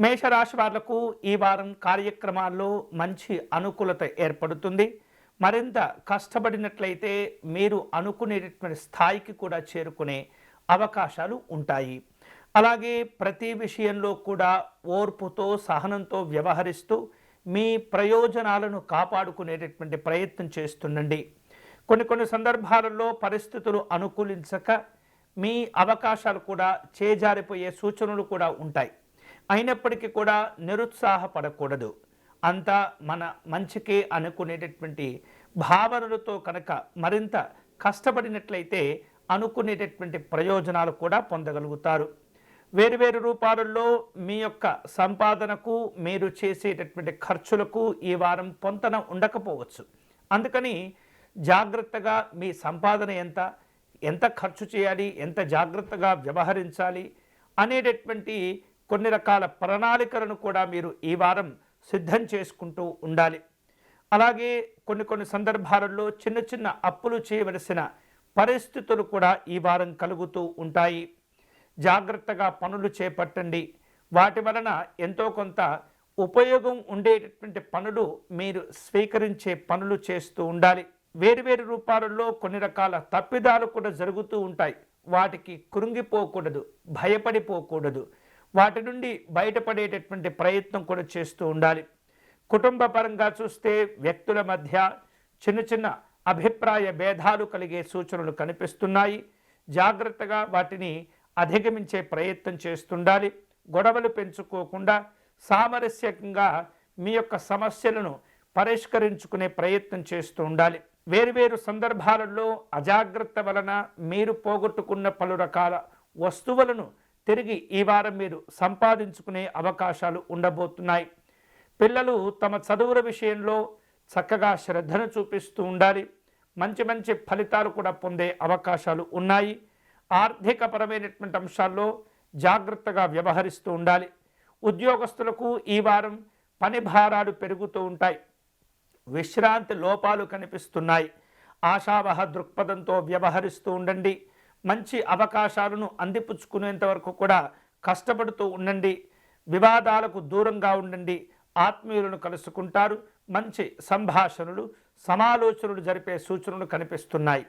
మేషరాశి వాళ్లకు ఈ వారం కార్యక్రమాల్లో మంచి అనుకూలత ఏర్పడుతుంది. మరింత కష్టపడినట్లయితే మీరు అనుకునేటటువంటి స్థాయికి కూడా చేరుకునే అవకాశాలు ఉంటాయి. అలాగే ప్రతి విషయంలో కూడా ఓర్పుతో సహనంతో వ్యవహరిస్తూ మీ ప్రయోజనాలను కాపాడుకునేటటువంటి ప్రయత్నం చేస్తుండండి. కొన్ని సందర్భాలలో పరిస్థితులు అనుకూలించక మీ అవకాశాలు కూడా చేజారిపోయే సూచనలు కూడా ఉంటాయి. అయినప్పటికీ కూడా నిరుత్సాహపడకూడదు. అంతా మన మంచికే అనుకునేటటువంటి భావనలతో కనుక మరింత కష్టపడినట్లయితే అనుకునేటటువంటి ప్రయోజనాలు కూడా పొందగలుగుతారు. వేరువేరు రూపాలలో మీ యొక్క సంపాదనకు మీరు చేసేటటువంటి ఖర్చులకు ఈ వారం పొంతన ఉండకపోవచ్చు. అందుకని జాగ్రత్తగా మీ సంపాదన ఎంత ఖర్చు చేయాలి, ఎంత జాగ్రత్తగా వ్యవహరించాలి అనేటటువంటి కొన్ని రకాల ప్రణాళికలను కూడా మీరు ఈ వారం సిద్ధం చేసుకుంటూ ఉండాలి. అలాగే కొన్ని సందర్భాలలో చిన్న అప్పులు చేయవలసిన పరిస్థితులు కూడా ఈ వారం కలుగుతూ ఉంటాయి. జాగ్రత్తగా పనులు చేపట్టండి. వాటి వలన ఎంతో కొంత ఉపయోగం ఉండేటటువంటి పనులు మీరు స్వీకరించే పనులు చేస్తూ ఉండాలి. వేరువేరు రూపాలలో కొన్ని రకాల తప్పిదాలు కూడా జరుగుతూ ఉంటాయి. వాటికి కృంగిపోకూడదు, భయపడిపోకూడదు. వాటి నుండి బయటపడేటటువంటి ప్రయత్నం కూడా చేస్తూ ఉండాలి. కుటుంబ పరంగా చూస్తే వ్యక్తుల మధ్య చిన్న అభిప్రాయ భేదాలు కలిగే సూచనలు కనిపిస్తున్నాయి. జాగ్రత్తగా వాటిని అధిగమించే ప్రయత్నం చేస్తుండాలి. గొడవలు పెంచుకోకుండా సామరస్యంగా మీ యొక్క సమస్యలను పరిష్కరించుకునే ప్రయత్నం చేస్తూ ఉండాలి. వేరువేరు సందర్భాలలో అజాగ్రత్త వలన మీరు పోగొట్టుకున్న పలు రకాల వస్తువులను తిరిగి ఈ వారం మీరు సంపాదించుకునే అవకాశాలు ఉండబోతున్నాయి. పిల్లలు తమ చదువుల విషయంలో చక్కగా శ్రద్ధను చూపిస్తూ ఉండాలి. మంచి ఫలితాలు కూడా పొందే అవకాశాలు ఉన్నాయి. ఆర్థికపరమైనటువంటి అంశాల్లో జాగ్రత్తగా వ్యవహరిస్తూ ఉండాలి. ఉద్యోగస్తులకు ఈ వారం పని భారాలు పెరుగుతూ ఉంటాయి. విశ్రాంతి లోపాలు కనిపిస్తున్నాయి. ఆశావహ దృక్పథంతో వ్యవహరిస్తూ ఉండండి. మంచి అవకాశాలను అందిపుచ్చుకునేంత వరకు కూడా కష్టపడుతూ ఉండండి. వివాదాలకు దూరంగా ఉండండి. ఆత్మీయులను కలుసుకుంటారు. మంచి సంభాషణలు, సమాలోచనలు జరిపే సూచనలు కనిపిస్తున్నాయి.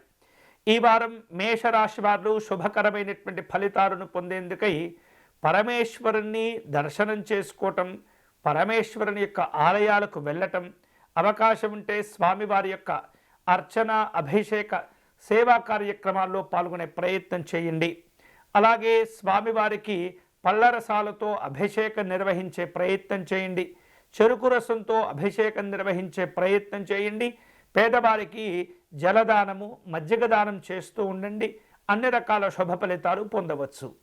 ఈ వారం మేషరాశి వారు శుభకరమైనటువంటి ఫలితాలను పొందేందుకై పరమేశ్వరుణ్ణి దర్శనం చేసుకోవటం, పరమేశ్వరుని యొక్క ఆలయాలకు వెళ్ళటం, అవకాశం ఉంటే స్వామివారి యొక్క అర్చన, అభిషేక, సేవా కార్యక్రమాల్లో పాల్గొనే ప్రయత్నం చేయండి. అలాగే స్వామివారికి పళ్ళరసాలతో అభిషేకం నిర్వహించే ప్రయత్నం చేయండి. చెరుకు రసంతో అభిషేకం నిర్వహించే ప్రయత్నం చేయండి. పేదవారికి జలదానము, మజ్జిగ దానం చేస్తూ ఉండండి. అన్ని రకాల శుభ ఫలితాలు పొందవచ్చు.